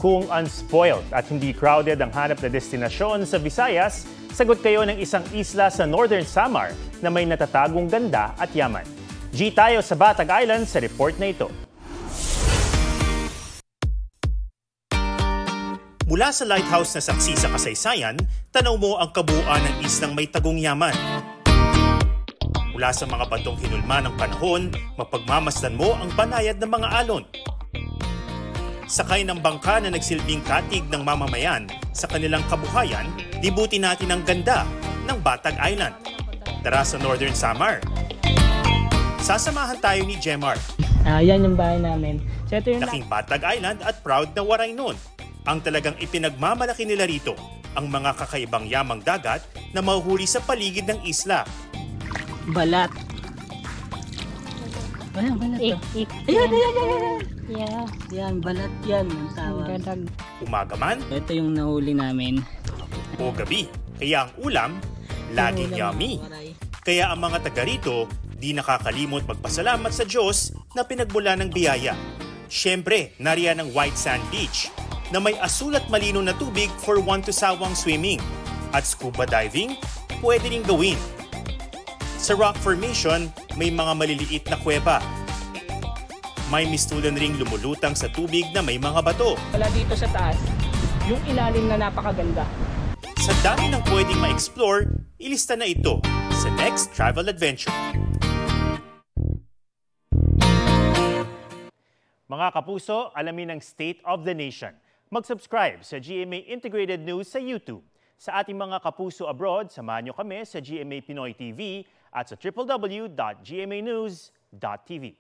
Kung unspoiled at hindi crowded ang hanap na destinasyon sa Visayas, sagot kayo ng isang isla sa Northern Samar na may natatagong ganda at yaman. G tayo sa Batag Island sa report na ito. Mula sa lighthouse na saksi sa kasaysayan, tanaw mo ang kabuuan ng islang may tagong yaman. Mula sa mga batong hinulma ng panahon, mapagmamasdan mo ang banayad ng mga alon. Sakay ng bangka na nagsilbing katig ng mamamayan sa kanilang kabuhayan, libutin natin ang ganda ng Batag Island. Tara sa Northern Samar. Sasamahan tayo ni Jemar. Yan yung bahay namin. So, ito yung laking Batag Island at proud na waray nun. Ang talagang ipinagmamalaki nila rito, ang mga kakaibang yamang dagat na mahuhuli sa paligid ng isla. Balat. Balat to. Ayan. Yeah. Yan, balat yan ang tawag. Umaga man Ito yung nahuli namin. o gabi, kaya ang ulam, laging yummy. Kaya ang mga taga rito, di nakakalimot magpasalamat sa Diyos na pinagmula ng biyaya. Siyempre, nariyan ang White Sand Beach, na may asul at malino na tubig for one to sawang swimming. At scuba diving, pwede rin gawin. Sa rock formation, may mga maliliit na kuweba. May mistulan ring lumulutang sa tubig na may mga bato. Wala dito sa taas, yung ilalim na napakaganda. Sa dami ng pwedeng ma-explore, ilista na ito sa next travel adventure. Mga kapuso, alamin ang State of the Nation. Mag-subscribe sa GMA Integrated News sa YouTube. Sa ating mga kapuso abroad, samahan niyo kami sa GMA Pinoy TV at sa www.gmanews.tv.